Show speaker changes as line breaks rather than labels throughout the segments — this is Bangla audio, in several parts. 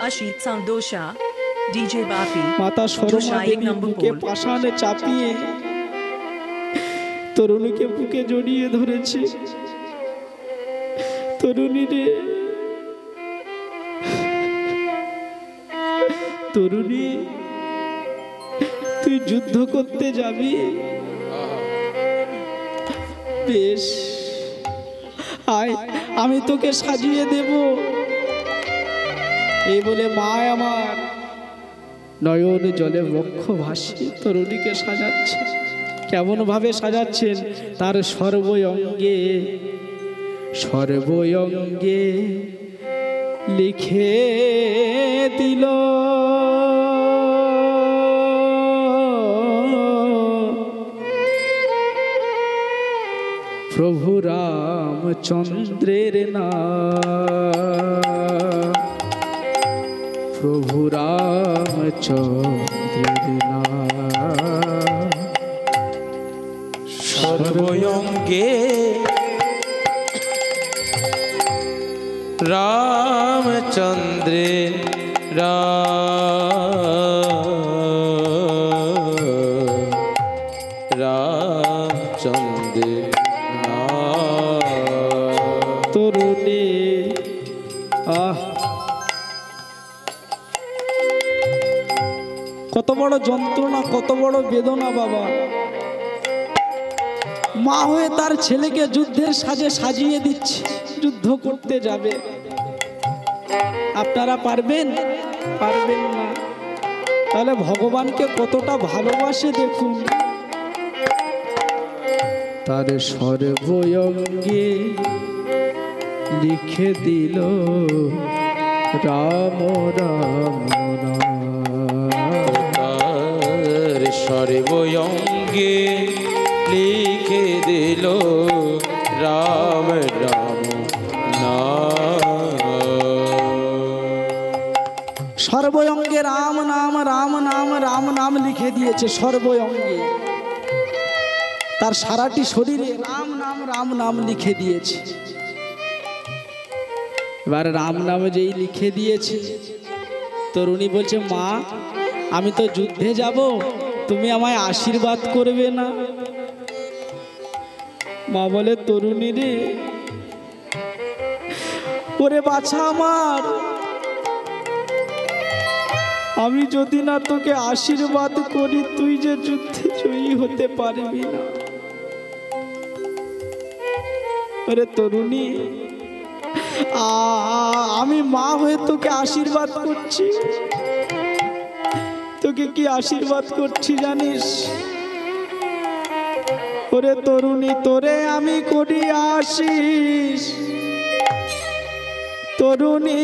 Ashit Sandosha, DJ Bafi,
মাতা শর্মা দেবী বুকে পাষাণে চাপিয়ে তরুণীকে বুকে জড়িয়ে ধরেছে। তরুণী রে, তরুণী তুই যুদ্ধ করতে যাবি? বেশ, আয় আমি তোকে সাজিয়ে দেব। এই বলে মা আমার নয়ন জলে বক্ষ ভাসিয়ে তরুণীকে সাজাচ্ছে। কেমন ভাবে সাজাচ্ছেন? তার সর্বঙ্গে সর্বঙ্গে লিখে দিল প্রভু রামচন্দ্রের নাম, প্রভু রামচন্দ্রের নাম।
সর্বঙ্গে রামচন্দ্রের রামচন্দ্রের
তরুণী কত বড় যন্ত্রণা, কত বড় বেদনা বাবা। মা হয়ে তার ছেলেকে যুদ্ধের সাজে সাজিয়ে দিচ্ছে, যুদ্ধ করতে যাবে। আপনারা পারবেন? পারবেন না। তাহলে ভগবানকে কতটা ভালোবাসে দেখুন। তার সর্বঙ্গে লিখে দিল রাম রাম
তার সর্বঙ্গে লিখে দিল রাম রাম নাম।
সর্বঙ্গে রাম নাম রাম নাম রাম নাম লিখে দিয়েছে সর্বঙ্গে। তার সারাটি শরীরে রাম নাম লিখে দিয়েছে। এবার রাম নাম যেই লিখে দিয়েছে, তরুণী বলছে মা আমি তো যুদ্ধে যাব, তুমি আমায় আশীর্বাদ করবে না? মা বলে তরুণী রে, ওরে বাছা আমার, আমি যদি না তোকে আশীর্বাদ করি তুই যে যুদ্ধে জয়ী হতে পারবি না। ওরে তরুণী, আমি মা হয়ে তোকে আশীর্বাদ করছি। তোকে কি আশীর্বাদ করছি জানিস? ওরে তরুণী, তোরে আমি করি আশিস। তরুণী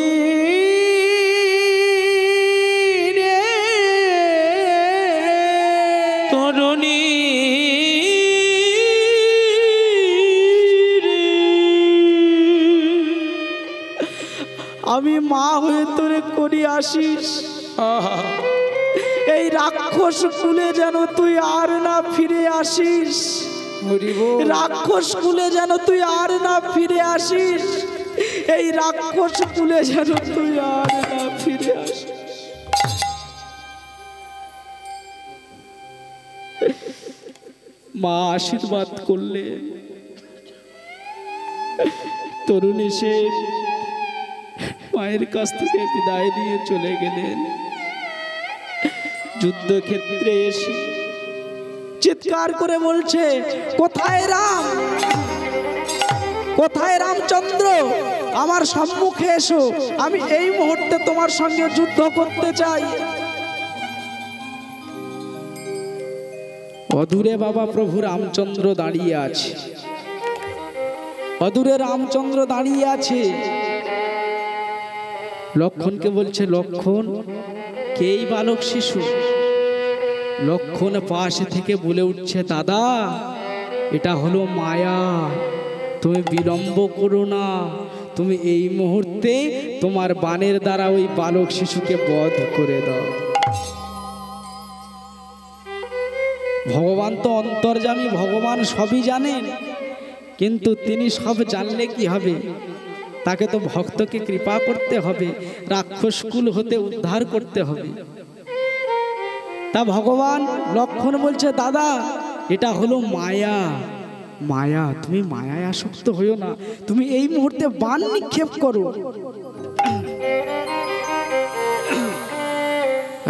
রে,
তরুণী
আমি মা হয়ে তোরে করি আশিস। এই রাক্ষস কুলে যেন তুই আর না ফিরে আসিস। রাক্ষস কুলে যেন তুই আর না ফিরে আসিস। এই রাক্ষস কুলে যেন তুই আর না ফিরে আসিস। মা আশীর্বাদ করলে। তরুণী সে মায়ের কাছ থেকে বিদায় নিয়ে চলে গেলেন। যুদ্ধক্ষেত্রে এসে চিৎকার করে বলছে, কোথায় রাম, কোথায় রামচন্দ্র? আমার সম্মুখে এসো, আমি এই মুহূর্তে তোমার সঙ্গে যুদ্ধ করতে চাই। অদূরে বাবা প্রভু রামচন্দ্র দাঁড়িয়ে আছে। অদূরে রামচন্দ্র দাঁড়িয়ে আছে। লক্ষণকে বলছে, লক্ষণ কে এই বালক শিশু? লক্ষণ পাশে থেকে বলে উঠছে, দাদা এটা হলো মায়া, তুমি বিলম্ব করো না, তুমি এই মুহূর্তে তোমার বাণের দ্বারা ওই বালক শিশুকে বধ করে দাও। ভগবান তো অন্তর্যামী, ভগবান সবই জানেন, কিন্তু তিনি সব জানলে কি হবে? তাকে তো ভক্তকে কৃপা করতে হবে, রাক্ষসকুল হতে উদ্ধার করতে হবে। তা ভগবান লক্ষণ বলছে, দাদা এটা হলো মায়া। মায়া, তুমি মায়ায় আসক্ত হইও না, তুমি এই মুহূর্তে বাণ নিক্ষেপ করো।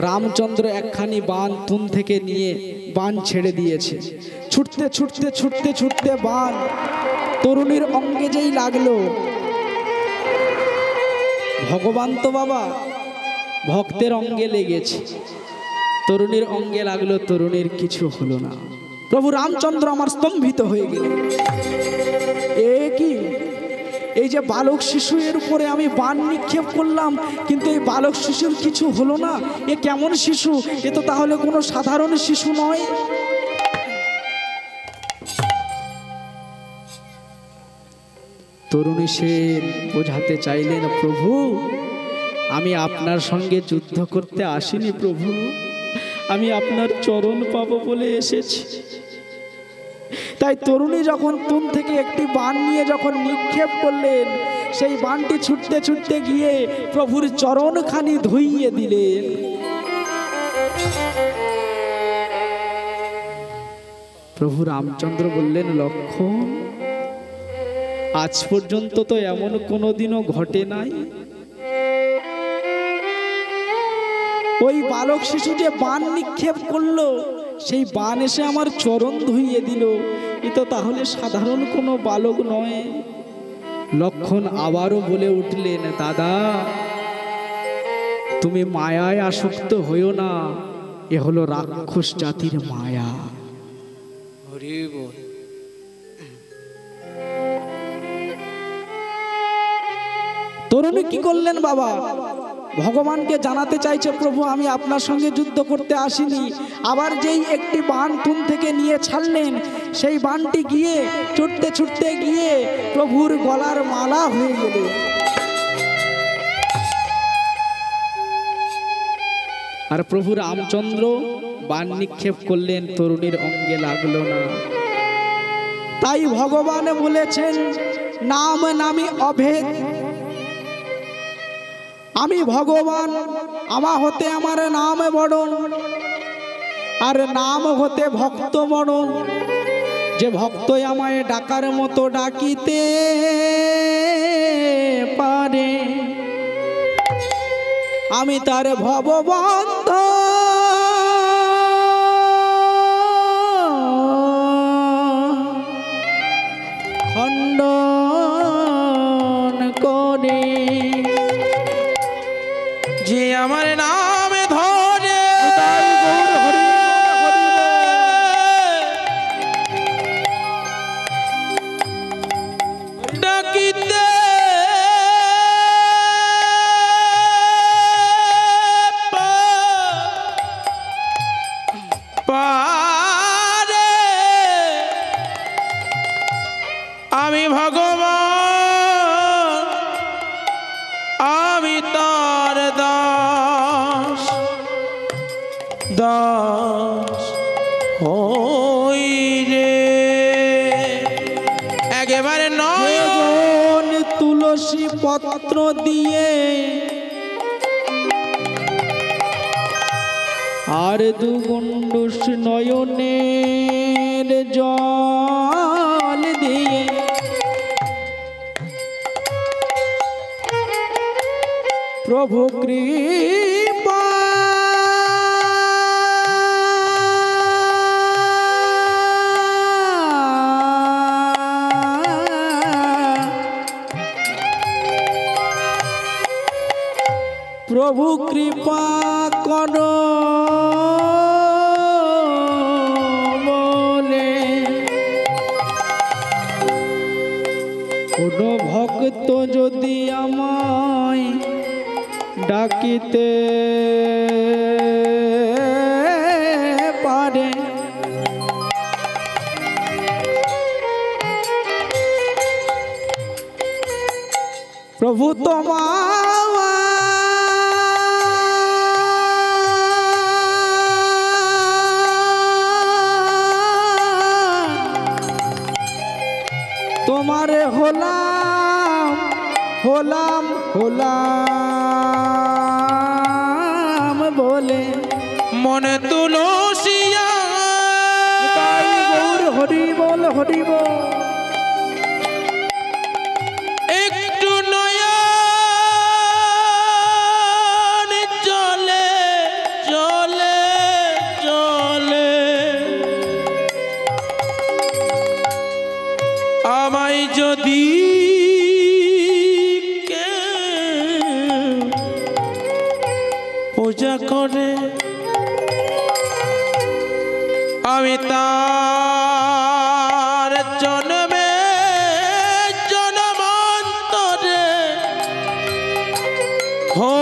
রামচন্দ্র একখানি বাণ তুন থেকে নিয়ে বাণ ছেড়ে দিয়েছে। ছুটতে ছুটতে ছুটতে ছুটতে বাণ তরুণীর অঙ্গে যেই লাগলো, ভগবান তো বাবা ভক্তের অঙ্গে লেগেছে, তরুণীর অঙ্গে লাগলো, তরুণীর কিছু হলো না। প্রভু রামচন্দ্র আমার স্তম্ভিত হয়ে গেল। এ কি, এই যে বালক শিশু, এর উপরে আমি বাণ নিক্ষেপ করলাম, কিন্তু এই বালক শিশুর কিছু হলো না। এ কেমন শিশু? এ তো তাহলে কোনো সাধারণ শিশু নয়। তরুণী সেন বোঝাতে চাইলেন, প্রভু আমি আপনার সঙ্গে যুদ্ধ করতে আসিনি প্রভু, আমি আপনার চরণ পাবো বলে এসেছি। তাই তরুণী যখন তুন থেকে একটি বাণ নিয়ে যখন নিক্ষেপ করলেন, সেই বাণটি ছুটতে ছুটতে গিয়ে প্রভুর চরণখানি ধুইয়ে দিলেন। প্রভু রামচন্দ্র বললেন, লক্ষণ আজ পর্যন্ত তো এমন কোনোদিনও ঘটে নাই। ওই বালক শিশু যে বাণ নিক্ষেপ করলো, সেই বাণ এসে আমার চরণ ধুইয়ে দিল, এ তো তাহলে সাধারণ কোনো বালক নয়। লক্ষণ আবারও বলে উঠলেন, দাদা তুমি মায়ায় আসক্ত হইও না, এ হলো রাক্ষস জাতির মায়া।
হরি বল।
তরুণী কি করলেন বাবা? ভগবানকে জানাতে চাইছে, প্রভু আমি আপনার সঙ্গে যুদ্ধ করতে আসিনি। আবার যেই একটি বাণ তুন থেকে নিয়ে ছাড়লেন, সেই বাণটি গিয়ে ছুটতে ছুটতে গিয়ে প্রভুর গলার মালা হয়ে গেল। আর প্রভু রামচন্দ্র বাণ নিক্ষেপ করলেন, তরুণীর অঙ্গে লাগলো না। তাই ভগবান বলেছেন, নাম নামি অভেদ। আমি ভগবান, আমা হতে আমার নাম বড়, আর নাম হতে ভক্ত বড়। যে ভক্ত আমায় ডাকার মতো ডাকিতে পারে, আমি তার ভববন্ধ খণ্ডন করে।
যে আমার নামে ধরে ডাকিতে পারে, আমি ভগবান, আমি তার দাস, দাস হই রে। একেবারে নয়ন
তুলসী পত্র দিয়ে আর দুগুণ্ডুস নয়নের জল দিয়ে প্রভু কৃপা প্রভু কৃপা করো বলে কোনো ভক্ত যদি আমায় ডাকিতে পারে, প্রভু তোমারে হলাম হলাম হলাম বলে
মনে তুলসিয়া
গৌর হরি বল হরি বল।
একটু নয়ন চলে চলে চলে আমায় যদি পূজা করে আমি তার জন্মে জন্মান্তরে হো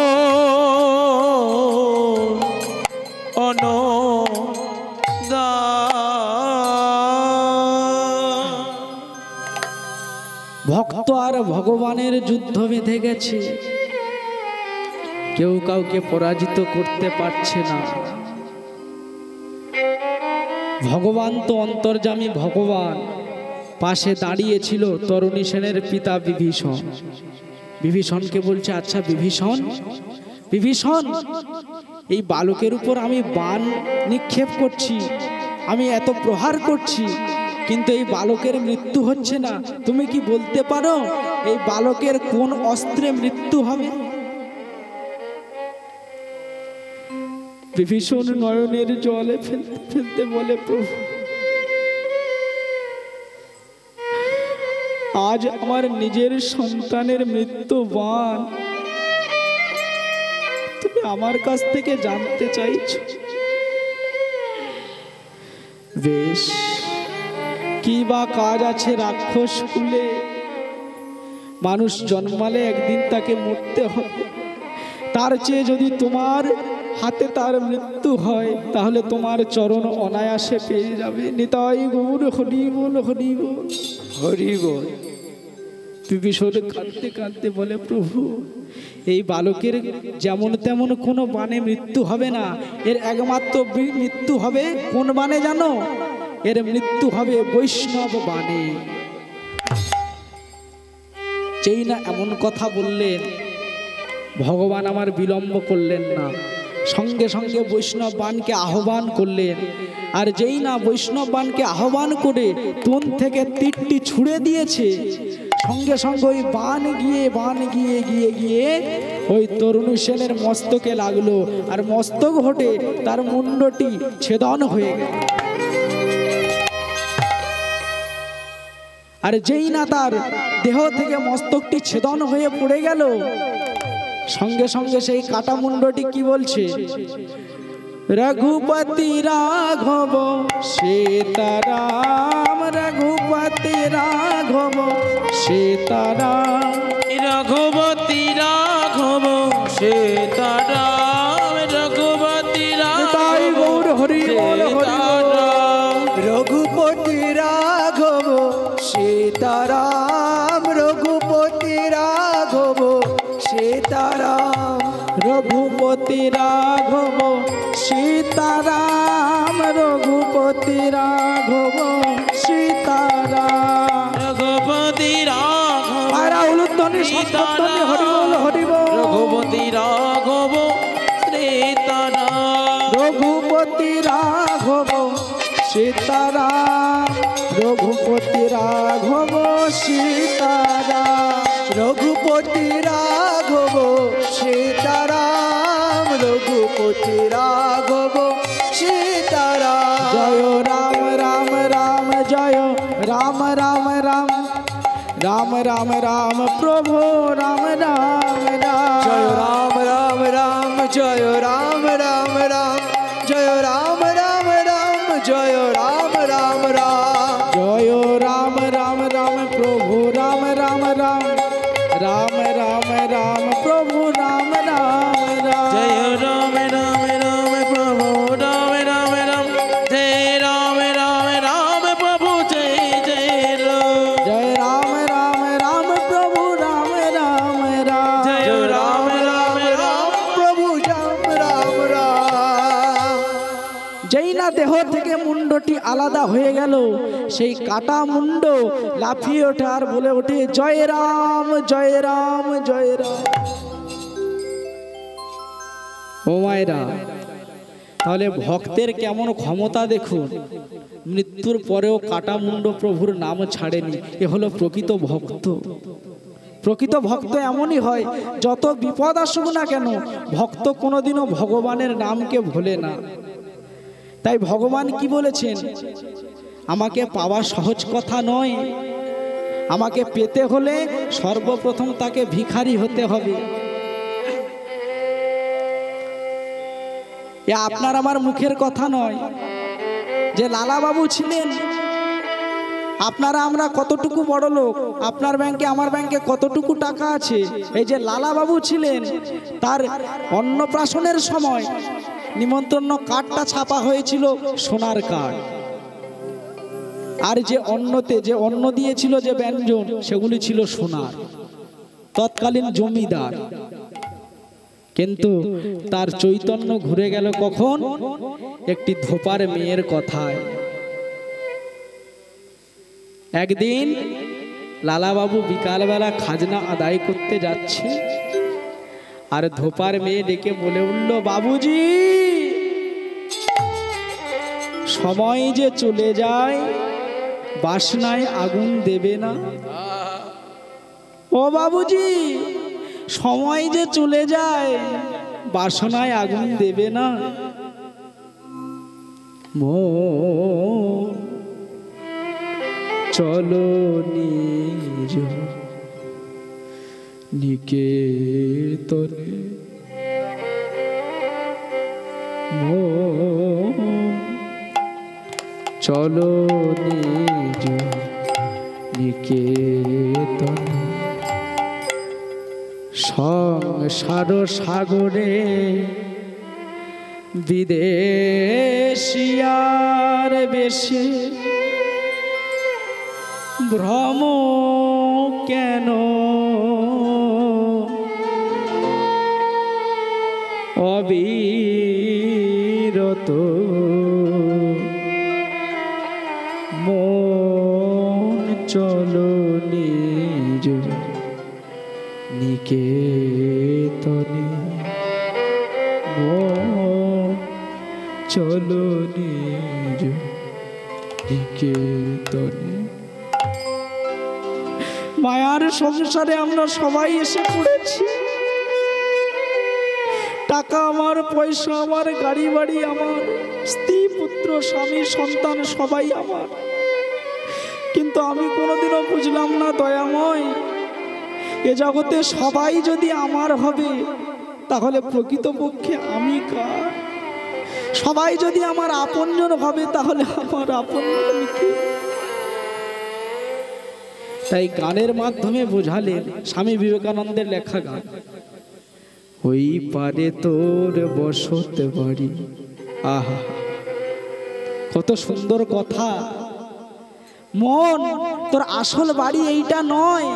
ভক্ত আর ভগবানের যুদ্ধ বেঁধে গেছে, কেউ কাউকে পরাজিত করতে পারছে না। ভগবান তো অন্তর্যামী ভগবান, পাশে দাঁড়িয়েছিল তরুণী সেনের পিতা বিভীষণ। বিভীষণকে বলছে, আচ্ছা বিভীষণ, বিভীষণ এই বালকের উপর আমি বাণ নিক্ষেপ করছি, আমি এত প্রহার করছি, কিন্তু এই বালকের মৃত্যু হচ্ছে না। তুমি কি বলতে পারো এই বালকের কোন অস্ত্রে মৃত্যু হবে? বিভীষণ নয়নের জলে ফেলতে ফেলতে বলে, প্রভু আজ আমার নিজের সন্তানের মৃত্যু বাণ তুমি আমার কাছ থেকে জানতে চাইছো। বেশ, কি বা কাজ আছে রাক্ষস কুলে? মানুষ জন্মালে একদিন তাকে মরতে হবে, তার চেয়ে যদি তোমার হাতে তার মৃত্যু হয় তাহলে তোমার চরণ অনায়াসে পেয়ে যাবে। নিতাই গৌর হরি বল হরি বল হরি বল। বিভীষণ কাঁদতে কাঁদতে বলে, প্রভু এই বালকের যেমন তেমন কোনো বাণে মৃত্যু হবে না, এর একমাত্র মৃত্যু হবে কোন বাণে জানো? এর মৃত্যু হবে বৈষ্ণব বাণে। যেই না এমন কথা বললেন, ভগবান আমার বিলম্ব করলেন না, সঙ্গে সঙ্গে বৈষ্ণব বাণকে আহ্বান করলেন। আর যেই না বৈষ্ণব বাণকে আহ্বান করে তুন থেকে তীরটি ছুঁড়ে দিয়েছে, সঙ্গে সঙ্গে ওই বাণ গিয়ে গিয়ে গিয়ে ওই তরুণী সেনের মস্তকে লাগলো, আর মস্তক হটে তার মুন্ডটি ছেদন হয়ে গেল। আর যেই না তার দেহ থেকে মস্তকটি ছেদন হয়ে পড়ে গেল, সঙ্গে সঙ্গে সেই কাটা মুন্ডটি কি বলছে? রঘুপতি রাঘব সীতারাম, রঘুপতি রাঘব সীতারাম,
রঘুপতি রাঘব সীতারাম, রঘুপতি
তাই গৌর হরি বল হরি বল।
রঘুপতি রাঘব সীতারাম, রঘুপতি রাঘব সীতারাম,
রঘুপতি রাঘব সীতারাম, রঘুপতি রাঘব সীতারাম,
রঘুপতি রাঘব
সীতারাম, হরি বল হরি বল।
রঘুপতি রাঘব সীতারাম,
রঘুপতি রাঘব সীতারাম, রঘুপতি রাঘব সীতারাম,
রঘুপতি রাঘব সীতারাম, রঘুপতি রাঘব সীতারাম।
জয় রাম রাম রাম জয় রাম রাম রাম, রাম রাম রাম প্রভু রাম রাম রাম।
জয় রাম রাম রাম জয় রাম রাম রাম, জয় রাম রাম রাম জয় রাম রাম রাম।
জয় রাম রাম রাম প্রভু রাম রাম রাম, রাম রাম রাম প্রভু রাম রাম রাম।
জয় রাম রাম রাম প্রভু রাম রাম রাম, জয় রাম রাম রাম প্রভু জয় জয় রাম।
জয় রাম রাম রাম প্রভু রাম রাম রাম।
জয় রাম রাম রাম
প্রভু রাম রাম
যেই না দেহ থেকে মুন্ডটি আলাদা হয়ে গেল, সেই কাটা মুন্ড লাফিয়ে ওঠে আর বলে ওঠে জয় রাম জয় রাম জয় রাম। ও মায়েরা, তাহলে ভক্তের কেমন ক্ষমতা দেখুন, মৃত্যুর পরেও কাটা মুন্ড প্রভুর নাম ছাড়েনি। এ হলো প্রকৃত ভক্ত। প্রকৃত ভক্ত এমনই হয়, যত বিপদ আসুক না কেন ভক্ত কোনোদিনও ভগবানের নামকে ভোলে না। তাই ভগবান কি বলেছেন, আমাকে পাওয়া সহজ কথা নয়, আমাকে পেতে হলে সর্বপ্রথম তাকে ভিখারি হতে হবে। এ আপনার আমার মুখের কথা নয়। যে লালাবাবু ছিলেন, আপনারা আমরা কতটুকু বড় লোক, আপনার ব্যাংকে আমার ব্যাংকে কতটুকু টাকা আছে, এই যে লালাবাবু ছিলেন, তার অন্নপ্রাশনের সময় নিমন্ত্রণ কার্ডটা ছাপা হয়েছিল সোনার কার্ড, আর যে অন্নতে যে অন্ন দিয়েছিল যে ব্যঞ্জন সেগুলি ছিল সোনার। তৎকালীন জমিদার, কিন্তু তার চৈতন্য ঘুরে গেল কখন, একটি ধোপার মেয়ের কথায়। একদিন লালাবাবু বিকালবেলা খাজনা আদায় করতে যাচ্ছে, আর ধোপার মেয়ে ডেকে বলে উঠল, বাবুজি সময় যে চলে যায় বাসনায় আগুন দেবে না। ও বাবুজি সময় যে চলে যায় বাসনায় আগুন দেবে না। চলো নিজ নিকেতনে, চলো নিজ নিকেতনে, সংসার সাগরে বিদেশিয়ার বেশে ভ্রম কেন, অবিরত মন চলো নিজ নিকেতনে, চলো নিজ নিকেতনে। মায়ার সংসারে আমরা সবাই এসে পড়েছি। টাকা আমার, পয়সা আমার, গাড়ি বাড়ি আমার, স্ত্রী পুত্র স্বামী সন্তান সবাই আমার। কিন্তু আমি কোনোদিনও বুঝলাম না দয়াময়, এ জগতে সবাই যদি আমার হবে তাহলে প্রকৃতপক্ষে আমি কার? সবাই যদি আমার আপনজন হবে তাহলে আমার আপনজন কে? তাই গানের মাধ্যমে বোঝালেন স্বামী বিবেকানন্দের লেখা গান, ওই পারে তোর বসত বাড়ি। আহা কত সুন্দর কথা। মন, তোর আসল বাড়ি এইটা নয়,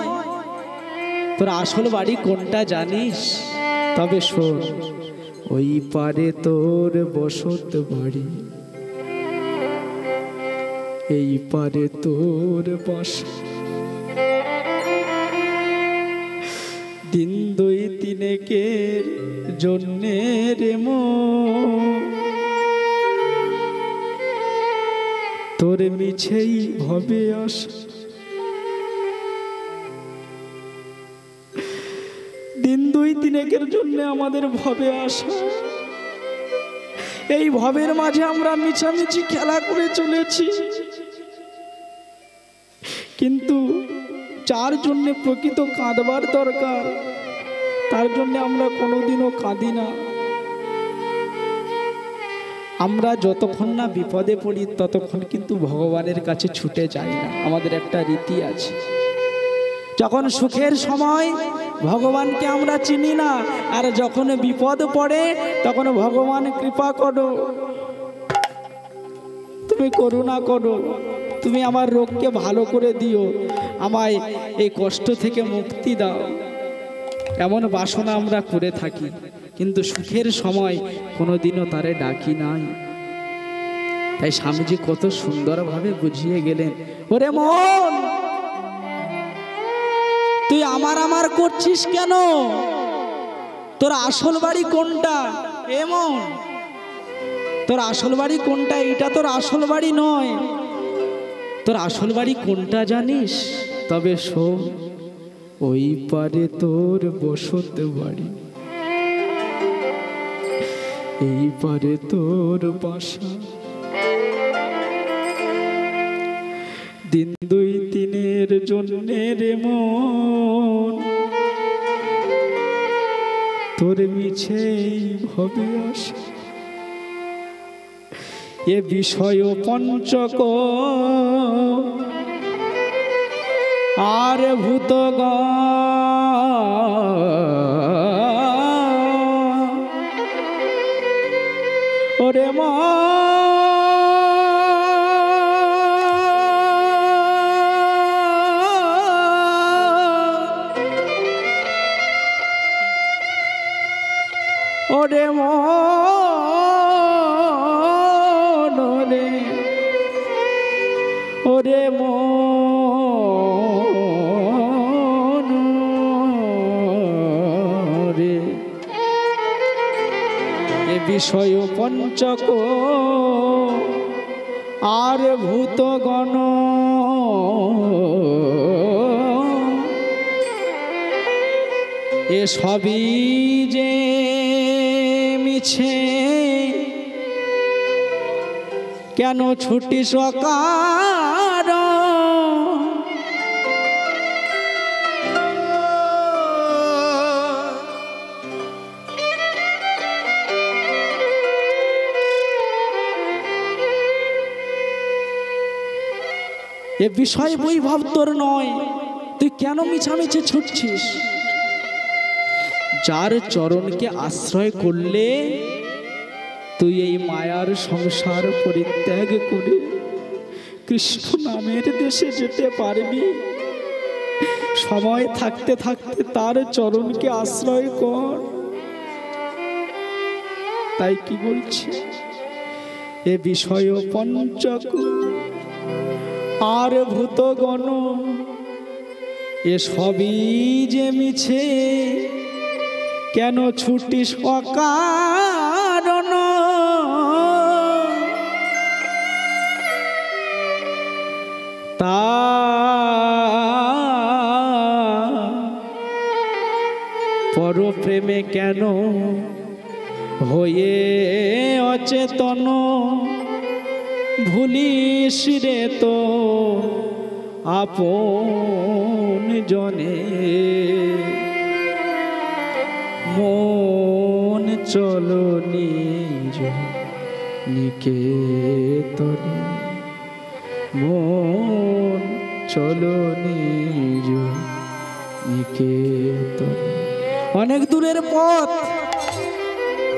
তোর আসল বাড়ি কোনটা জানিস? তবে শোন, ওই পারে তোর বসত বাড়ি, এই পারে তোর বাসা। দিন দুই তিনেকের জন্যে রে মন, তোর মিছেই ভবে আসা। দিন দুই তিনেকের জন্য আমাদের ভবে আসা। এই ভবের মাঝে আমরা মিছামিছি খেলা করে চলেছি, কিন্তু যার জন্য প্রকৃত কাঁদবার দরকার তার জন্য আমরা কোনোদিনও কাঁদি না। আমরা যতক্ষণ না বিপদে পড়ি ততক্ষণ কিন্তু ভগবানের কাছে ছুটে যাই না। আমাদের একটা রীতি আছে, যখন সুখের সময় ভগবানকে আমরা চিনি না, আর যখন বিপদ পড়ে তখন ভগবান কৃপা করো, তুমি করুণা করো, তুমি আমার রোগকে ভালো করে দিও, আমায় এই কষ্ট থেকে মুক্তি দাও, এমন বাসনা আমরা করে থাকি। কিন্তু সুখের সময় কোনোদিনও তারে ডাকি নাই। তাই স্বামীজি কত সুন্দরভাবে বুঝিয়ে গেলেন, ওরে মন তুই আমার করছিস কেন? তোর আসল বাড়ি কোনটা? এ মন তোর আসল বাড়ি কোনটা? এটা তোর আসল বাড়ি নয়। তোর আসল বাড়ি কোনটা জানিস? তবে শোন, ওই পারে তোর বসত বাড়ি, এই পারে তোর বাসা। দিন দুই দিনের জন্যে রে মন তোর মিছেই হবে আশা। এ বিষয় পঞ্চক আর ভূতগণ, ওরে মা ওরে মন রে, ওরে মন রে, এ বিষয় পঞ্চক আর ভূতগণ এ সবই যে মিছে, কেন ছুটি সকার? এ বিষয় বৈভব তোর নয়, তুই কেন মিছামিছি ছুটছিস? যার চরণকে আশ্রয় করলে তুই এই মায়ার সংসার পরিত্যাগ করে কৃষ্ণ নামের দেশে যেতে পারবি। সময় থাকতে থাকতে তার চরণকে আশ্রয় কর। তাই কি বলছি, এ বিষয় পঞ্চক আর ভূতগণ এ সবই যে মিছে, কেন ছুটিস অকারণ? তা পরপ্রেমে কেন হয়ে অচেতন? ভুলিস রে তো আপন জনে, মন চলো নিজ নিকেতনে, মন চলো নিজ নিকেতনে। অনেক দূরের পথ,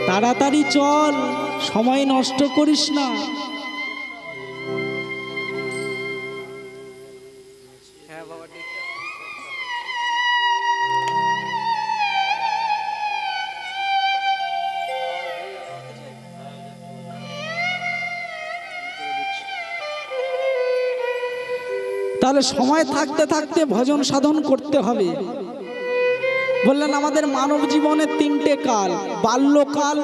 তাড়াতাড়ি চল, সময় নষ্ট করিস না। তাহলে সময় থাকতে থাকতে ভজন সাধন করতে হবে। বললেন আমাদের মানব জীবনে তিনটে কাল, বাল্যকাল,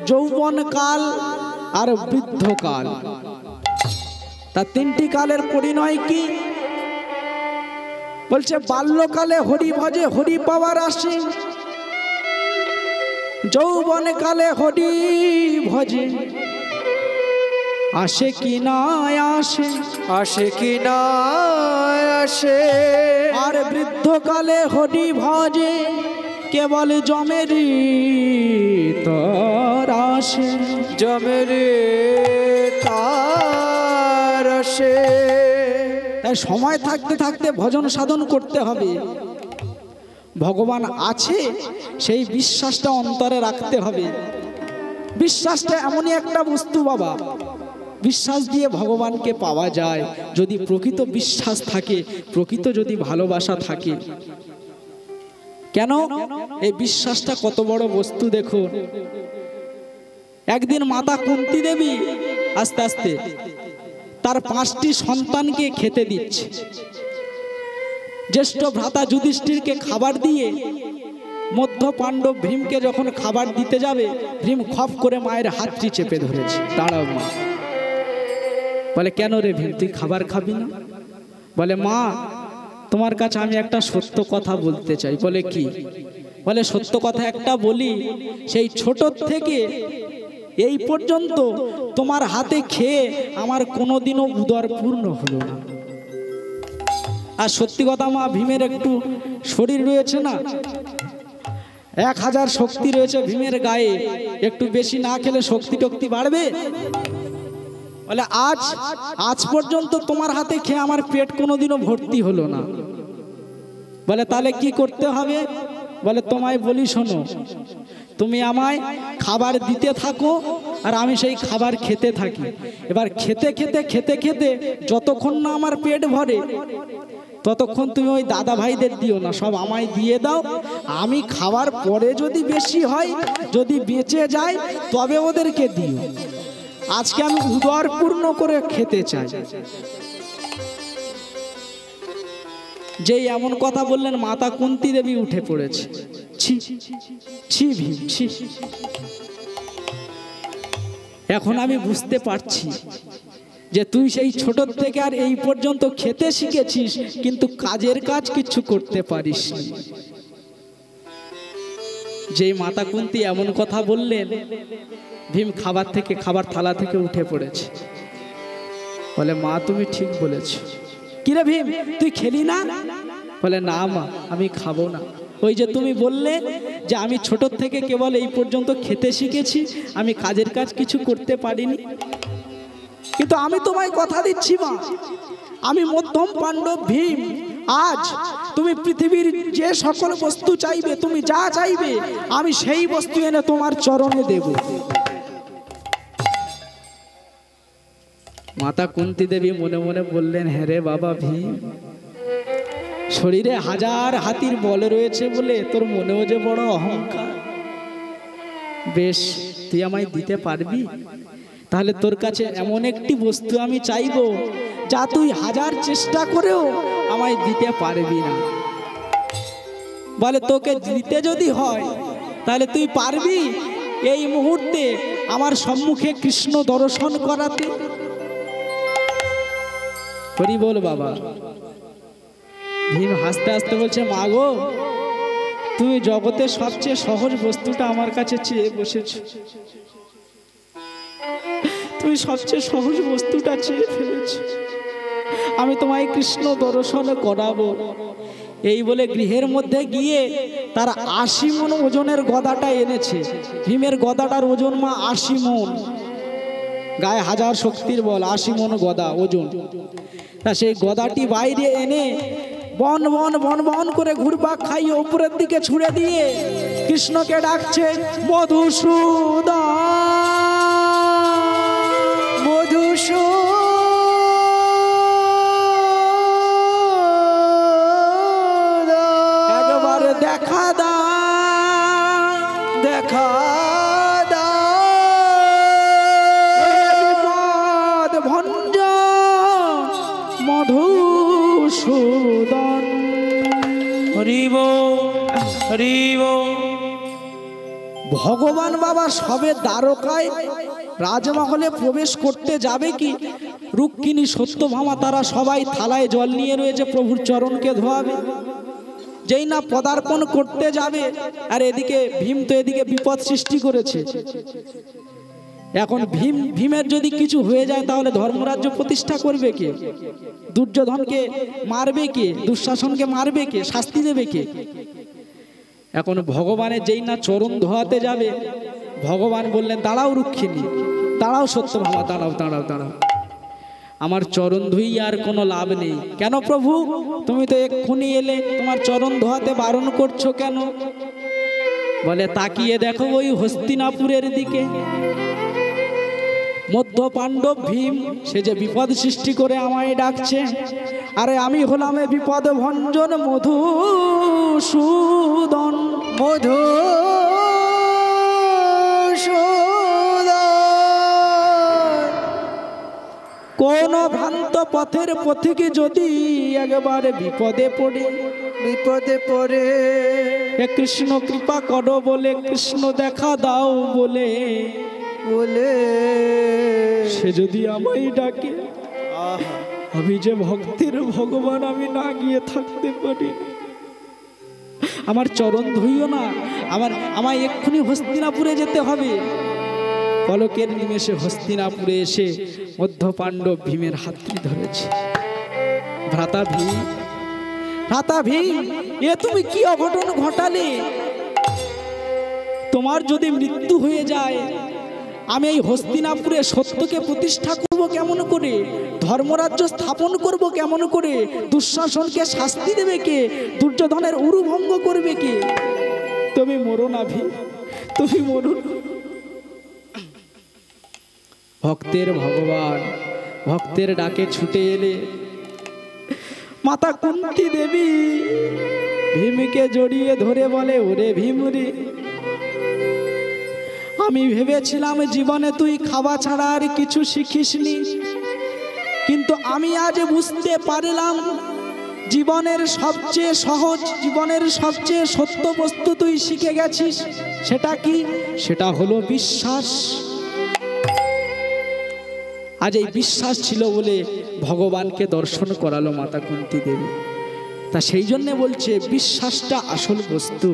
যৌবনকাল আর বৃদ্ধকাল। তা তিনটি কালের পরিণয় কি? বলছে বাল্যকালে হরি ভজে হরি পাওয়ার আসে, যৌবনকালে হরি ভজে আসে কি না আসে,
আসে কি না আসে।
আর বৃদ্ধকালে হরি ভজে কেবল জমেরি তর আসে,
জমেরি তার আসে।
তাই সময় থাকতে থাকতে ভজন সাধন করতে হবে। ভগবান আছে সেই বিশ্বাসটা অন্তরে রাখতে হবে। বিশ্বাসটা এমনই একটা বস্তু বাবা, বিশ্বাস দিয়ে ভগবানকে পাওয়া যায়। যদি প্রকৃত বিশ্বাস থাকে, প্রকৃত যদি ভালোবাসা থাকে। কেন? এই বিশ্বাসটা কত বড় বস্তু দেখুন। একদিন মাতা কুন্তী দেবী আস্তে আস্তে তার 5টি সন্তানকে খেতে দিচ্ছে। জ্যেষ্ঠ ভ্রাতা যুধিষ্ঠিরকে খাবার দিয়ে মধ্য পাণ্ডব ভীমকে যখন খাবার দিতে যাবে, ভীম খপ করে মায়ের হাতটি চেপে ধরেছে। দাঁড়াও মা। বলে কেন রে ভীম, তুই খাবার খাবি না? বলে মা, তোমার কাছে আমি একটা সত্য কথা বলতে চাই। বলে কি? বলে সত্য কথা একটা বলি, সেই ছোট থেকে এই পর্যন্ত তোমার হাতে খেয়ে আমার কোনোদিনও উদর পূর্ণ হলো না। আর সত্যি কথা মা, ভীমের একটু শরীর রয়েছে না, 1000 শক্তি রয়েছে ভীমের গায়ে, একটু বেশি না খেলে শক্তি টক্তি বাড়বে? বলে আজ পর্যন্ত তোমার হাতে খেয়ে আমার পেট কোনোদিনও ভর্তি হলো না। বলে তাহলে কি করতে হবে? বলে তোমায় বলি শোনো, তুমি আমায় খাবার দিতে থাকো আর আমি সেই খাবার খেতে থাকি। এবার খেতে খেতে খেতে খেতে যতক্ষণ না আমার পেট ভরে ততক্ষণ তুমি ওই দাদা ভাইদের দিও না, সব আমায় দিয়ে দাও। আমি খাবার পরে যদি বেশি হয়, যদি বেঁচে যায়, তবে ওদেরকে দিও। আজকে আমি উদর পূর্ণ করে খেতে চাই। যেই এমন কথা বললেন, মাতা কুন্তী দেবী উঠে পড়েছে। ছি ছি ভীম, ছি। এখন আমি বুঝতে পারছি যে তুই সেই ছোট থেকে আর এই পর্যন্ত খেতে শিখেছিস, কিন্তু কাজের কাজ কিছু করতে পারিস। যেই মাতা কুন্তী এমন কথা বললেন, ভীম খাবার থালা থেকে উঠে পড়েছে। বলে মা, তুমি ঠিক বলেছ। কিরে ভীম, তুই খেলি না? বলে না মা, আমি খাবো না। ওই যে তুমি বললে যে আমি ছোট থেকে কেবল এই পর্যন্ত খেতে শিখেছি, আমি কাজের কাজ কিছু করতে পারিনি। কিন্তু আমি তোমায় কথা দিচ্ছি মা, আমি মধ্যম পাণ্ডব ভীম, আজ তুমি পৃথিবীর যে সকল বস্তু চাইবে, তুমি যা চাইবে, আমি সেই বস্তু এনে তোমার চরণে দেব। মাতা কুন্তী দেবী মনে মনে বললেন, হ্যাঁ রে বাবা ভীম, শরীরে 1000 হাতির বল রয়েছে বলে তোর মনেও যে বড় অহংকার। বেশ, তুই আমায় দিতে পারবি? তাহলে তোর কাছে এমন একটি বস্তু আমি চাইবো যা তুই 1000 চেষ্টা করেও আমায় দিতে পারবি না। বলে তোকে দিতে যদি হয় তাহলে তুই পারবি এই মুহূর্তে আমার সম্মুখে কৃষ্ণ দর্শন করাতে? হরি বল বাবা। ভীম হাসতে হাসতে বলছে, মা গো, তুমি জগতের সবচেয়ে সহজ বস্তুটা আমার কাছে চেয়ে বসেছ। তুমি সবচেয়ে সহজ বস্তুটা চেয়ে ফেলেছ। আমি তোমায় কৃষ্ণ দর্শন করাবো। এই বলে গৃহের মধ্যে গিয়ে তার 80 মণ ওজনের গদাটা এনেছে। ভীমের গদাটার ওজন মা 80 মণ, গায়ে 1000 শক্তির বল, 80 মণ গদা ওজন। তা সেই গদাটি বাইরে এনে বন বন বন বন করে ঘুরপাক খাইয়ে উপরের দিকে ছুড়ে দিয়ে কৃষ্ণকে ডাকছে, মধুসূদন মধুসূদন, একবার দেখা দা, দেখা দা, বিপদ ভঞ্জন মধুসূদন।
হরিব হরিব।
ভগবান বাবা সবে দ্বারকায় রাজমহলে প্রবেশ করতে যাবে কি, রুক্মিণী সত্যভামা তারা সবাই থালায় জল নিয়ে রয়েছে, প্রভুর চরণকে ধোয়াবে। যেই না পদার্পণ করতে যাবে, আর এদিকে ভীম তো এদিকে বিপদ সৃষ্টি করেছে। এখন ভীমের যদি কিছু হয়ে যায় তাহলে ধর্মরাজ্য প্রতিষ্ঠা করবে কে? দুর্যোধনকে মারবে কে? দুঃশাসনকে মারবে কে? শাস্তি দেবে কে? এখন ভগবানের যেই না চরণ ধোয়াতে যাবে, ভগবান বললেন, দাঁড়াও রুক্মিণী, দাঁড়াও সত্যভামা, দাঁড়াও দাঁড়াও দাঁড়াও, আমার চরণ ধুই আর কোনো লাভ নেই। কেন প্রভু, তুমি তো এক্ষুনি এলে, তোমার চরণ ধোয়াতে বারণ করছো কেন? বলে তাকিয়ে দেখো ওই হস্তিনাপুরের দিকে, মধ্য পাণ্ডব ভীম সে যে বিপদ সৃষ্টি করে আমায় ডাকছে। আরে আমি হলাম এ বিপদ ভঞ্জন মধুসূদন, মধুসূদন। কোন ভ্রান্ত পথের পথিকে যদি একবারে বিপদে পড়ে হে কৃষ্ণ কৃপা করো বলে, কৃষ্ণ দেখা দাও বলে সে যদি আমায় ডাকে, আমি যে ভক্তের ভগবান, আমি না গিয়ে থাকতে পারি। আমার চরণ ধুইও না, আমায় এক্ষুনি হস্তিনাপুরে যেতে হবে। পলকের নিমেষে হস্তিনাপুরে এসে মধ্য পাণ্ডব ভীমের হাতটি ধরেছে। ভ্রাতা ভীম, এ তুমি কি অঘটন ঘটালে? তোমার যদি মৃত্যু হয়ে যায়, আমি এই হস্তিনাপুরে সত্যকে প্রতিষ্ঠা করব কেমন করে? ধর্মরাজ্য স্থাপন করব কেমন করে? দুঃশাসনকে শাস্তি দেবে কে? দুর্যোধনের উরু ভঙ্গ করবে কে? তুমি মরো না ভীম, তুমি মরো না। ভক্তের ভগবান ভক্তের ডাকে ছুটে এলে মাতা কুন্তি দেবী ভীমকে জড়িয়ে ধরে বলে, ওরে ভীম রে, আমি ভেবেছিলাম জীবনে তুই খাওয়া ছাড়া আর কিছু শিখিসনি, কিন্তু আমি আজ বুঝতে পারলাম জীবনের সবচেয়ে সহজ, জীবনের সবচেয়ে সত্য বস্তু তুই শিখে গেছিস। সেটা কি? সেটা হলো বিশ্বাস। আজ এই বিশ্বাস ছিল বলে ভগবানকে দর্শন করালো মাতা কুন্তি দেবী। তা সেই জন্য বলছে বিশ্বাসটা আসল বস্তু।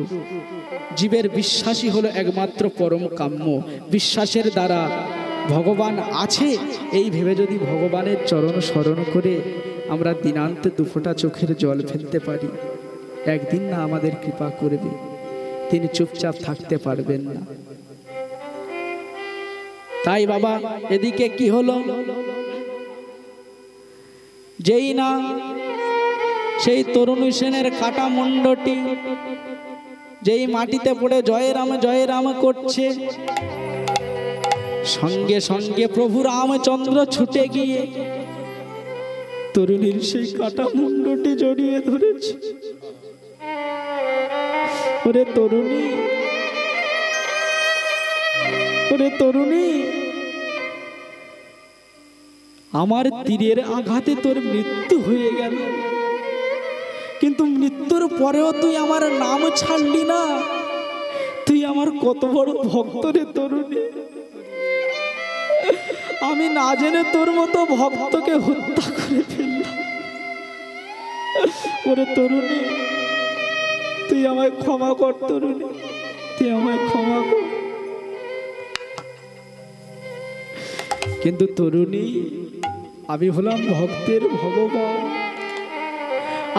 জীবের বিশ্বাসই হলো একমাত্র পরম কাম্য। বিশ্বাসের দ্বারা ভগবান আছে এই ভেবে যদি ভগবানের চরণ স্মরণ করে আমরা দিনান্তে দুফোঁটা চোখের জল ফেলতে পারি, একদিন না আমাদের কৃপা করবে, তিনি চুপচাপ থাকতে পারবেন না। তাই বাবা, এদিকে কি হলো? যেই না সেই তরুণ সেনের কাটা মুন্ডটি যেই মাটিতে পড়ে জয় রাম করছে, সঙ্গে সঙ্গে প্রভু রামচন্দ্র ছুটে গিয়ে তরুণীর সেই কাটা মুন্ডটি জড়িয়ে ধরেছে। ওরে তরুণী, ওরে তরুণী, আমার তীরের আঘাতে তোর মৃত্যু হয়ে গেল, কিন্তু মৃত্যুর পরেও তুই আমার নাম ছাড়লি না। তুই আমার কত বড় ভক্ত রে তরুণী। আমি না জেনে তোর মতো ভক্তকে হত্যা করে ফেললাম। ওরে তরুণী, তুই আমায় ক্ষমা কর তরুণী, তুই আমায় ক্ষমা কর। কিন্তু তরুণী, আমি হলাম ভক্তের ভগবান,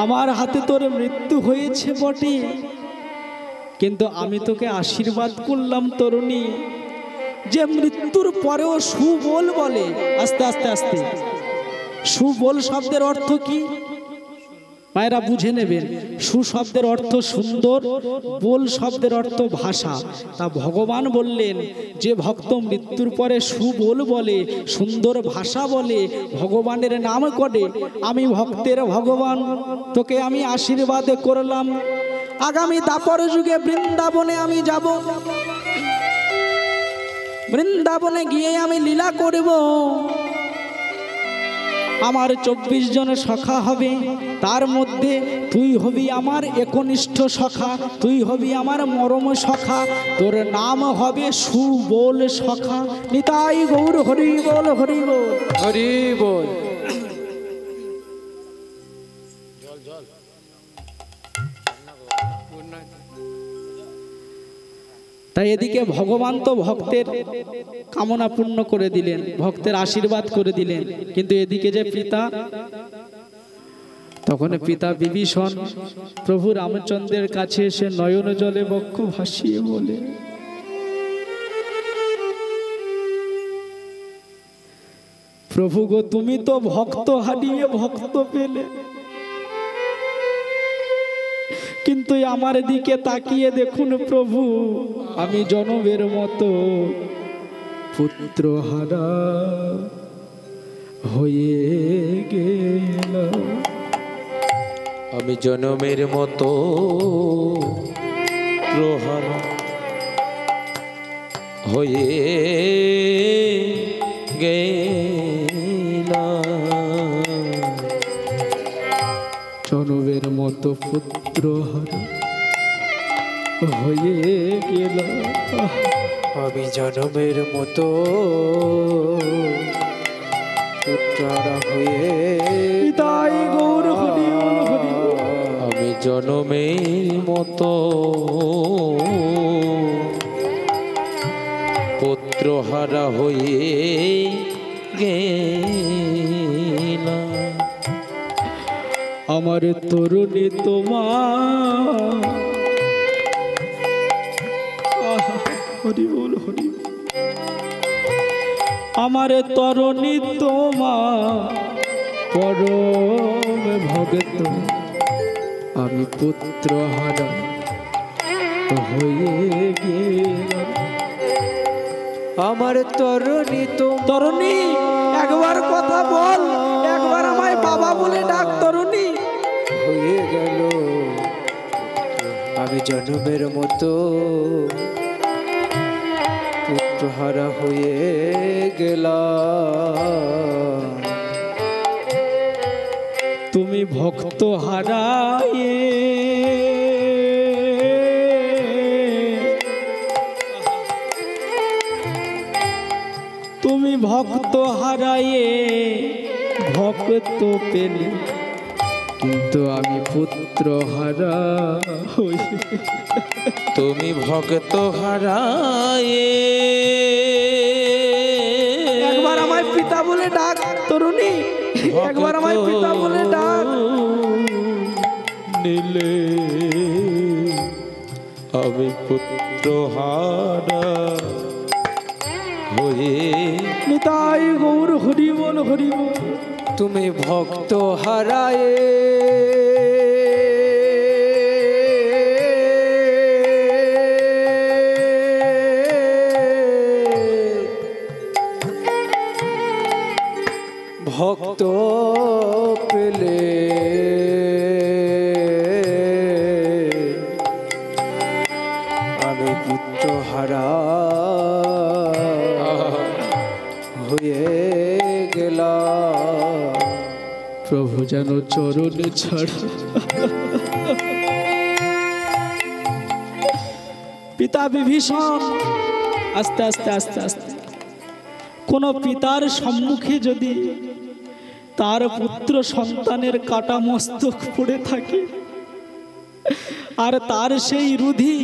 আমার হাতে তোর মৃত্যু হয়েছে বটে, কিন্তু আমি তোকে আশীর্বাদ করলাম তরুণী, যে মৃত্যুর পরেও সুবল বলে। আস্তে আস্তে আস্তে, সুবল শব্দের অর্থ কি মায়েরা বুঝে নেবেন। সু শব্দের অর্থ সুন্দর, বল শব্দের অর্থ ভাষা। তা ভগবান বললেন যে ভক্ত মৃত্যুর পরে সুবল বলে, সুন্দর ভাষা বলে, ভগবানের নাম করে, আমি ভক্তের ভগবান, তোকে আমি আশীর্বাদ করলাম। আগামী দাপর যুগে বৃন্দাবনে আমি যাব, বৃন্দাবনে গিয়ে আমি লীলা করব। আমার 24 জন সখা হবে, তার মধ্যে তুই হবি আমার একনিষ্ঠ সখা, তুই হবি আমার মরম সখা, তোর নাম হবে সুবল সখা। নিতাই গৌর হরি বল, হরি বল,
হরি বল।
তাই এদিকে ভগবান তো ভক্তের কামনা পূর্ণ করে দিলেন, ভক্তের আশীর্বাদ করে দিলেন, কিন্তু এদিকে যে পিতা, তখন পিতা বিভীষণ প্রভু রামচন্দ্রের কাছে এসে নয়ন জলে বক্ষ ভাসিয়ে বলে, প্রভু গো, তুমি তো ভক্ত হারিয়ে ভক্ত পেলে, কিন্তু আমার দিকে তাকিয়ে দেখুন প্রভু, আমি জনমের মতো পুত্র হারা হয়ে গেলাম।
আমি জনমের মতো প্রহারা হয়ে গেলাম।
পুত্র হারা হয়ে গেল।
আমি জনমের মতো পুত্রহারা হয়ে
তাই গৌর হরি বল হরি বল।
আমি জনমের মতো পুত্রহারা হয়ে গেলাম।
আমার তরুণী তোমার হরি বল হরি বল। আমার তরুণী তোমার পরম ভগত আমি পুত্র হারা হয়ে গেলাম।
আমার তরুণী
তরুণী একবার কথা বল, একবার আমায় বাবা বলে ডাক তরুণী।
হয়ে গেল আমি জনমের মতো পুত্রহারা হয়ে গেলাম।
তুমি ভক্ত হারায়ে তুমি ভক্ত হারায়ে ভক্ত পেলে, কিন্তু আমি পুত্র হারা হই।
তুমি ভক্ত হারায়ে
একবার আমায় পিতা বলে ডাক তরুণী, একবার আমায় পিতা বলে ডাক।
নিলে আমি পুত্র হারা হয়ে।
নিতাই গৌর হরি বল হরি বল।
তুমি ভক্ত হারায়ে ভক্ত পেলে, আমি পুত্র হারা হয়ে গেলাম।
প্রভু যেন চরণ ছাড়া পিতা বিভীষণ আস্তে আস্তে আস্তে আস্তে কোন পিতার সম্মুখে যদি তার পুত্র সন্তানের কাটা মস্তক পড়ে থাকে, আর তার সেই রুধি,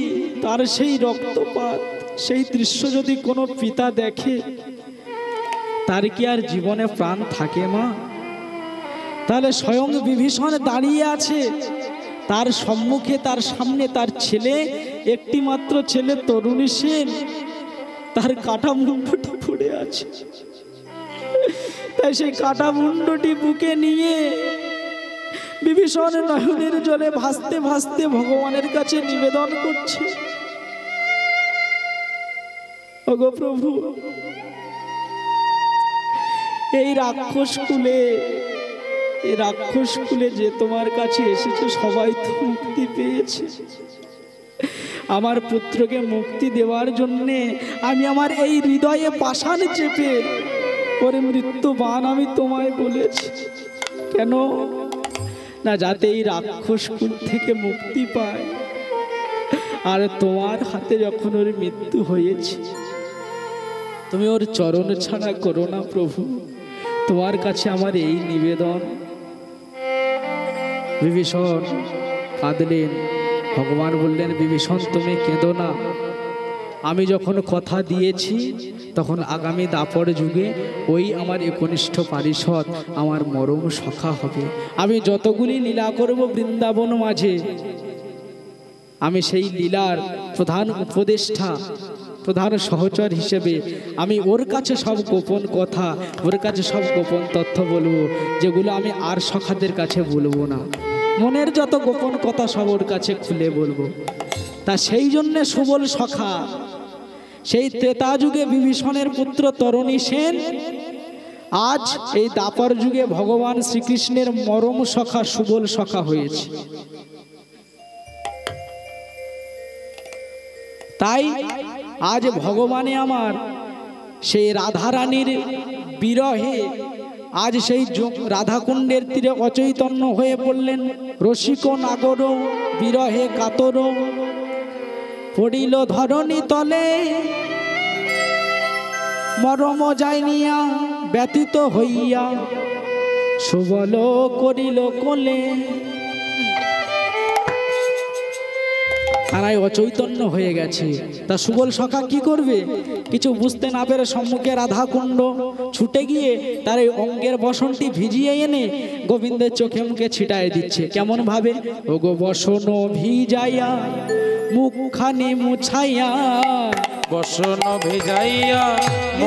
তার সেই রক্তপাত, সেই দৃশ্য যদি কোনো পিতা দেখে, তার কি আর জীবনে প্রাণ থাকে মা? তাহলে স্বয়ং বিভীষণ দাঁড়িয়ে আছে, তার সম্মুখে, তার সামনে তার ছেলে, একটি মাত্র ছেলে তরুণী সেন, তার কাটা মুন্ডটি পড়ে আছে। তাই সেই কাটা মুন্ডটি বুকে নিয়ে বিভীষণ নয়নের জলে ভাসতে ভাসতে ভগবানের কাছে নিবেদন করছে, ওগো প্রভু, এই রাক্ষস কুলে যে তোমার কাছে এসেছে সবাই তো মুক্তি পেয়েছে। আমার পুত্রকে মুক্তি দেওয়ার জন্যে আমি আমার এই হৃদয়ে পাষাণ চেপে পরে মৃত্যুবান আমি তোমায় বলেছি, কেন না যাতে এই রাক্ষস কুল থেকে মুক্তি পায়। আর তোমার হাতে যখন ওর মৃত্যু হয়েছে, তুমি ওর চরণ ছাড়া করো না প্রভু, তোমার কাছে আমার এই নিবেদন। বিভীষণ কাঁদলেন, ভগবান বললেন, বিভীষণ তুমি কেঁদো না, আমি যখন কথা দিয়েছি তখন আগামী দাপর যুগে ওই আমার একনিষ্ঠ পারিষদ আমার মরম সখা হবে। আমি যতগুলি লীলা করব বৃন্দাবন মাঝে, আমি সেই লীলার প্রধান উপদেষ্টা, প্রধান সহচর হিসেবে আমি ওর কাছে সব গোপন কথা, ওর কাছে সব গোপন তথ্য বলবো, যেগুলো আমি আর সখাদের কাছে বলবো না। মনের যত গোপন কথা সব ওর কাছে খুলে বলবো। তা সেই জন্যে সুবল সখা, সেই ত্রেতা যুগে বিভীষণের পুত্র তরুণী সেন আজ এই দাপর যুগে ভগবান শ্রীকৃষ্ণের মরম সখা সুবল সখা হয়েছে। তাই আজ ভগবানে আমার সেই রাধারানীর বিরহে আজ সেই রাধাকুণ্ডের তীরে অচৈতন্য হয়ে পড়লেন। রসিক নাগর বিরহে কাতর পড়িল ধরণী তলে, মরম যাইনিয়া ব্যতীত হইয়া সুবল করিল কোলে। কানাই অচৈতন্য হয়ে গেছে। তা সুবল সখা কি করবে? কিছু বুঝতে না পেরে সম্মুখে রাধাকুণ্ড, ছুটে গিয়ে তার এই অঙ্গের বসনটি ভিজিয়ে এনে গোবিন্দের চোখে মুখে ছিটায় দিচ্ছে। কেমন ভাবে? ও গো বসন ভিজাইয়া মুখখানি মুছাইয়া,
বসন ভেজাইয়া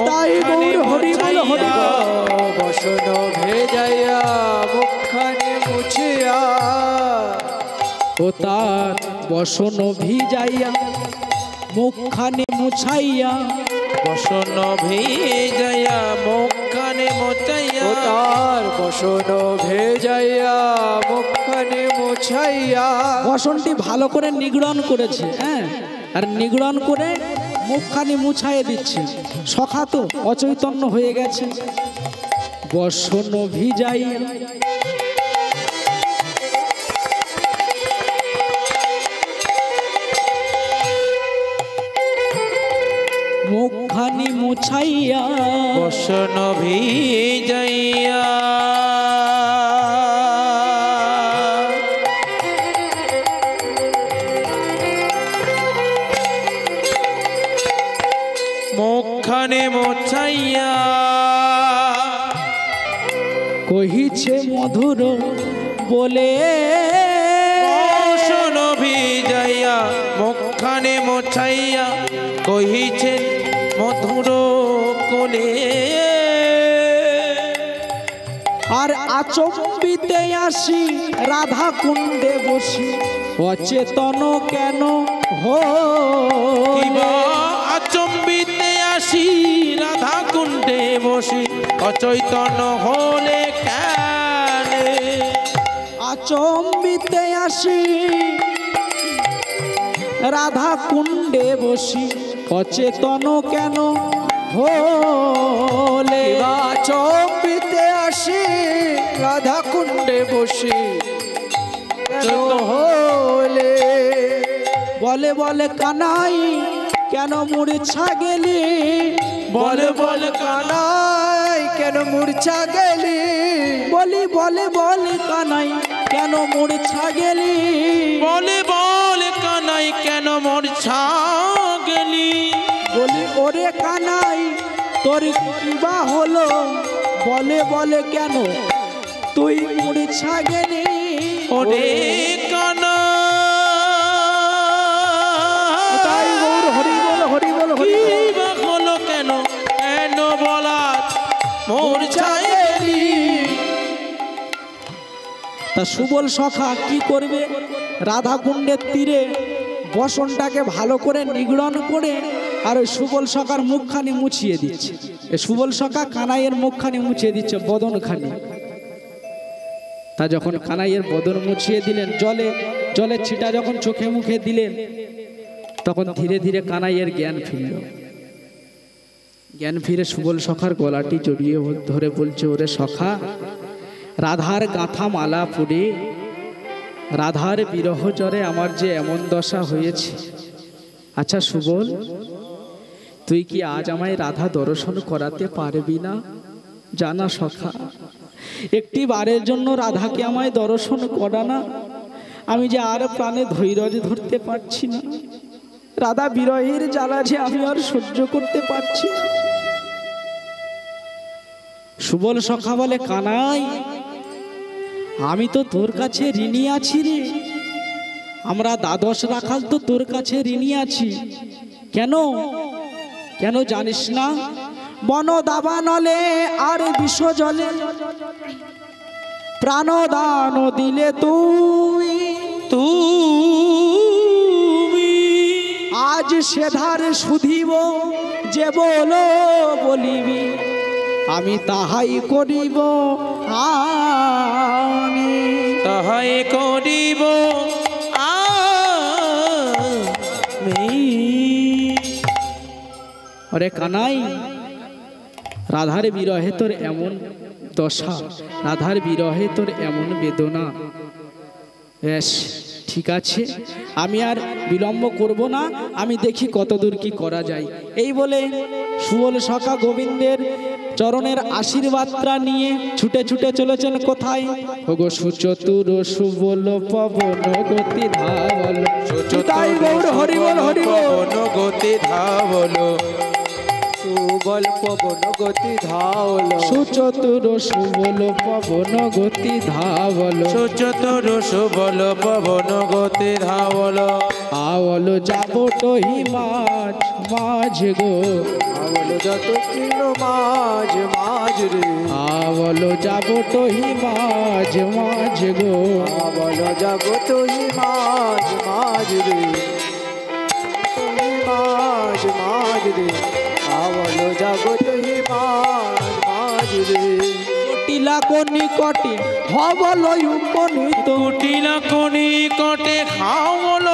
তাই গৌর হরি বল হরি বল।
বসন ভেজাইয়া মুখখানি মুছিয়া,
ও তার বসন ভিজাইয়া মুখখানি মুছাইয়া,
বসন ভেজাইয়া মুখখানে মোচাইয়া,
ও তার বসন ভেজাইয়া মুখখানি মুছাইয়া।
বসনটি ভালো করে নিগড়ন করেছে, হ্যাঁ, আর নিগড়ন করে মুখখানি মুছাইয়ে দিচ্ছে। সখা তো অচৈতন্য হয়ে গেছে। বসন ভিজাইয়া মুখখানি মুছাইয়া,
বসন ভিজাইয়া মুখখানে মোছাইয়া,
কহিছে মধুর বলে,
বসন ভিজাইয়া মুখখানে মোছাইয়া, কহিছে মধুর কোলে।
আর আচম্বিতে আসি রাধা কুণ্ডে বসি, অচেতন কেন
কিবা আচম্বিতে আসি রাধা কুণ্ডে বসি, অচৈতন্য হলে কেন?
আচম্বিতে আসি রাধা কুণ্ডে বসি, অচেতন কেন হলে।
চম্পিতে আসি রাধা কুণ্ডে বসি, কেন হলে?
বলে বলে কানাই কেন মূর্ছা গেলি,
বলে বলে
কানাই কেন মূর্ছা গেলি?
বলি বলে বলে কানাই কেন মূর্ছা গেলি,
বলে বলে কানাই কেন মূর্ছা গেলি?
বলি ওরে কানাই তোর কিবা হলো, বলে বলে কেন তুই মূর্ছা গেলি।
ওরে কানা
তাই গৌর হরি বল হরি বল হরি বল।
কিবা হলো কেন, কেন বলার মূর্ছা গেলি?
তা সুবল সখা কি করবে? রাধাকুণ্ডের তীরে বসনটাকে ভালো করে নিগড়ন করে আর ওই সুবল সখার মুখখানি মুছিয়ে দিচ্ছে। সুবল সখা কানাইয়ের মুখখানি মুছিয়ে দিচ্ছে, বদনখানি। তা যখন কানাইয়ের বদন মুছিয়ে দিলেন, জলের ছিটা যখন চোখে মুখে দিলেন, তখন ধীরে ধীরে কানাইয়ের জ্ঞান ফিরল। জ্ঞান ফিরে সুবল সখার গলাটি জড়িয়ে ধরে বলছে, ওরে সখা, রাধার গাঁথা মালা পড়ে রাধার বিরহ জ্বরে আমার যে এমন দশা হয়েছে। আচ্ছা সুবল, তুই কি আজ আমায় রাধা দর্শন করাতে পারবি না? জানা সখা, একটি বারের জন্য রাধাকে আমায় দর্শন করা না। আমি যে আর প্রাণে ধৈর্য ধরতে পারছি না। রাধা বিরহের জ্বালা যে আমি আর সহ্য করতে পারছি না। সুবল সখা বলে, কানাই, আমি তো তোর কাছে ঋণী আছি রে। আমরা দ্বাদশ রাখাল তো তোর কাছে ঋণী আছি। কেন কেন জানিস না? বন দাবানলে আর বিষ জলে প্রাণদান দিলে তুই, আজ সেধার শুধিব যে বলো বলিবি, আমি তাহাই করিব, আমি
তাহাই করিব আমি।
ওরে কানাই, রাধার বিরহে তোর এমন দশা, রাধার বিরহে তোর এমন বেদনা। বেশ ঠিক আছে, আমি আর বিলম্ব করব না, আমি দেখি কতদূর কি করা যায়। এই বলে সুবল সখা গোবিন্দের চরণের আশীর্বাদটা নিয়ে ছুটে ছুটে চলেছেন কোথায়? ওগো সুচতুর সুবল পবন গতি ধাবল,
তাই গৌর হরি বল হরি বল।
গতি ধাবল,
সুবল পবন গতি ধাবল,
সুচতুর সুবল পবন গতি ধাবল,
সুচতুর সুবল পবন গতি ধাবল।
আওল যাব টহি মাঝ মাঝ গো,
আবল যত কৃষ্ণ মাঝ মাঝ রে,
আওল যাব টহি মাঝ মাঝ গো,
আবল জগত হি মাঝ মাঝ রে, মাঝ মাঝ রে, আবল জগত হি মাঝ মাঝ রে।
জটিলা নিকটে হবল উপনীত,
কুটিলা কোনি কটে খাওয়াল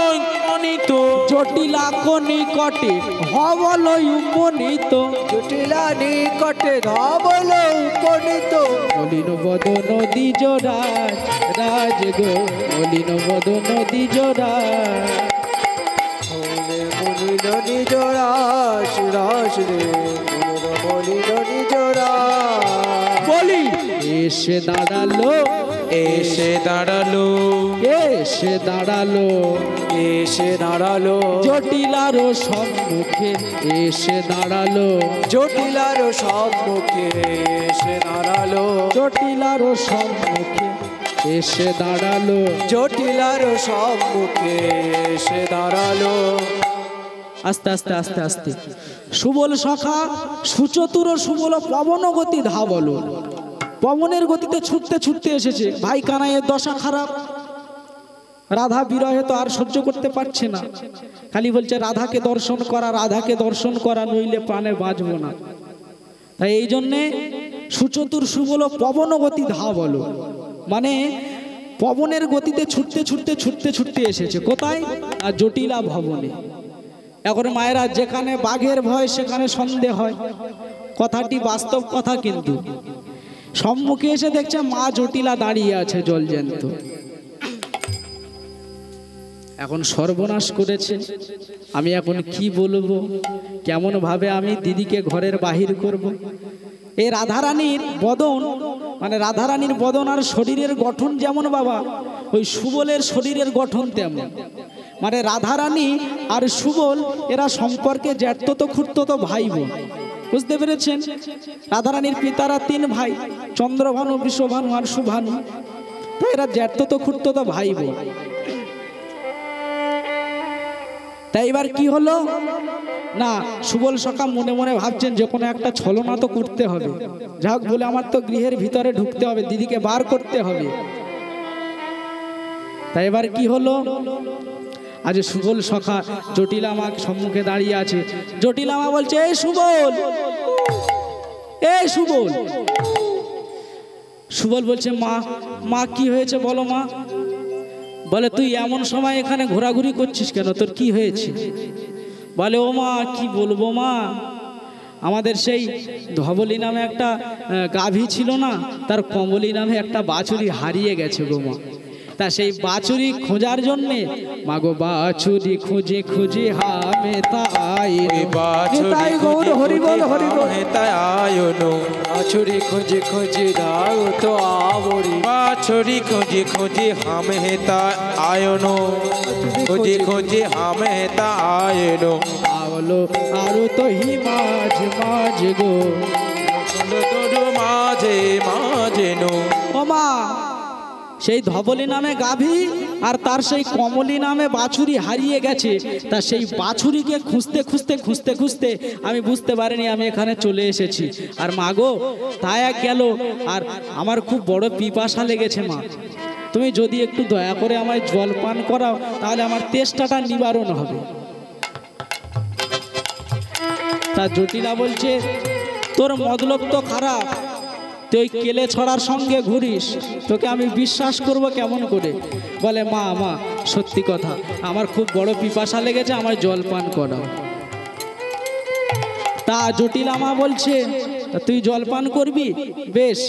অনিত,
জটিলা নিকটে হবল উপনীত,
জটিলা নিকটে ধাবল উপনীত,
মলিন বদন দ্বিজ রাজ রাজ গো, মলিন বদন দ্বিজ রাজ।
হলে মলিন নিজ রাস রাস রে, মলিন নিজ রাস।
বলি এসে দাঁড়ালো,
এসে দাঁড়ালো,
এসে দাঁড়ালো,
এসে দাঁড়ালো,
জটিলার সম্মুখে এসে দাঁড়ালো,
জটিলার সম্মুখে এসে দাঁড়ালো,
জটিলার সম্মুখে এসে দাঁড়ালো।
জটিলার সম্মুখে এসে দাঁড়ালো।
আস্তে আস্তে আস্তে আস্তে সুবল সখা সুচতুর সুবল পবন গতি ধাবল, পবনের গতিতে ছুটতে ছুটতে এসেছে। ভাই কানাইয়ের দশা খারাপ, রাধা বিরহে তো আর সহ্য করতে পারছে না, খালি বলছে রাধাকে দর্শন করা, রাধাকে দর্শন করা, নইলে প্রাণে বাঁচব না। তাই এই জন্যে সুচতুর সুবল পবন গতি ধাবল, মানে পবনের গতিতে ছুটতে ছুটতে ছুটতে ছুটতে এসেছে কোথায়? আর জটিলা ভবনে। এখন মায়েরা, যেখানে বাঘের ভয় সেখানে সন্দেহ হয়, কথাটি বাস্তব কথা। কিন্তু সম্মুখে এসে দেখছে মা জটিলা দাঁড়িয়ে আছে জলজ্যান্ত। এখন সর্বনাশ করেছে, আমি এখন কি বলবো, কেমন ভাবে আমি দিদিকে ঘরের বাহির করব। এই রাধারানীর বদন, মানে রাধারানীর বদন আর শরীরের গঠন যেমন বাবা, ওই সুবলের শরীরের গঠন তেমন। মানে রাধারানী আর সুবল এরা সম্পর্কে জ্যাঠতো খুঁড়তো ভাই বোন, বুঝতে পেরেছেন? রাধারানীর পিতারা 3 ভাই, চন্দ্রভানু, বিশ্বভানু আর সুভানু। তাই এরা জ্যাঠতো খুঁড়তো ভাই বোন। তাই এবার কি হলো না, সুবল সখা মনে মনে ভাবছেন যে কোনো একটা ছলনা তো করতে হবে, যাক বলে আমার তো গৃহের ভিতরে ঢুকতে হবে, দিদিকে বার করতে হবে। তাই এবার কি হলো, আজ সুবল সখা জটিলা মা সম্মুখে দাঁড়িয়ে আছে। জটিলা মা বলছে, এই সুবল, এই সুবল। সুবল বলছে, মা, মা কি হয়েছে বলো মা। বলে, তুই এমন সময় এখানে ঘোরাঘুরি করছিস কেন, তোর কি হয়েছে? বলে, ও মা কি বলবো মা, আমাদের সেই ধবলি নামে একটা গাভী ছিল না, তার কমলি নামে একটা বাছুরি হারিয়ে গেছে গো মা। তা সেই বাছুরি খোঁজার জন্যে মাগো বাছুরি খুঁজে খুঁজে হামে তাই,
তাই গৌর হরি বল হরি বল।
তাই আয়নো,
বাছুরি খুঁজে খুঁজে দাও তো আবরি,
বাছুরি খুঁজে খুঁজে হামে তা আয়নো, খুঁজে খুঁজে হামে তা আয়নো।
আওলো আরো তো হি মাঝ মাঝ গো,
তোর মাঝে মাঝে নো।
ও মা, সেই ধবলি নামে গাভী আর তার সেই কমলি নামে বাছুরি হারিয়ে গেছে। তা সেই বাছুরিকে খুঁজতে খুঁজতে খুঁজতে খুঁজতে আমি বুঝতে পারিনি আমি এখানে চলে এসেছি। আর মা গো, তাই এক গেল, আর আমার খুব বড় পিপাসা লেগেছে মা, তুমি যদি একটু দয়া করে আমায় জল পান করাও, তাহলে আমার তেষ্টাটা নিবারণ হবে। তা জটিলা বলছে, তোর মতলব তো খারাপ, তুই কেলে ছড়ার সঙ্গে ঘুরিস, তোকে আমি বিশ্বাস করব কেমন করে? বলে, মা, মা সত্যি কথা, আমার খুব বড় পিপাসা লেগেছে, আমায় জল পান করাও। তা জটিলা মা বলছে, তুই জল পান করবি? বেশ,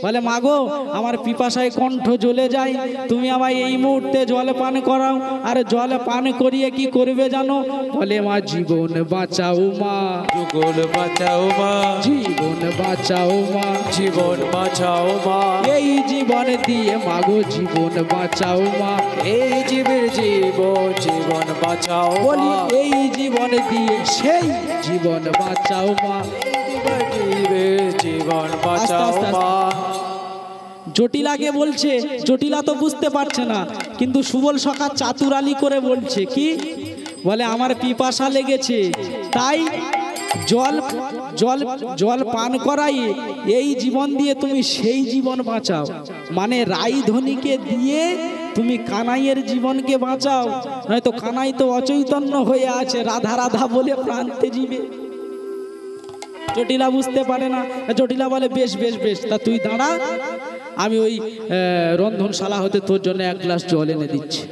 বলে মাগো আমার পিপাসায় কণ্ঠ জ্বলে যায়, তুমি আমায় এই মুহূর্তে জল পান করাও। আর জল পান করিয়ে কি করবে জানো? বলে মা জীবন বাঁচাও মা,
যুগল বাঁচাও মা,
জীবন বাঁচাও মা,
জীবন বাঁচাও মা,
এই জীবন দিয়ে মাগো জীবন বাঁচাও মা,
এই জীবের জীবন বাঁচাও
বলি
মা,
এই জীবন দিয়ে সেই জীবন বাঁচাও মা।
জীবের জীবন বাঁচাও
আস্তে, আস্তে।
মা।
জটিলাকে বলছে, জটিলা তো বুঝতে পারছে না, কিন্তু সুবল সখা চাতুরালি করে বলছে কি? বলে আমার পিপাসা লেগেছে, তাই জল জল জল পান করাই এই জীবন দিয়ে তুমি সেই জীবন বাঁচাও। মানে রাইধনীকে দিয়ে তুমি কানাইয়ের জীবনকে বাঁচাও, নয়তো কানাই তো অচৈতন্য হয়ে আছে, রাধা রাধা বলে প্রান্তে জীবে। জটিলা বুঝতে পারে না। জটিলা বলে বেশ বেশ বেশ, তা তুই দাঁড়া, আমি ওই রন্ধনশালা হতে তোর জন্য এক গ্লাস জল এনে দিচ্ছি।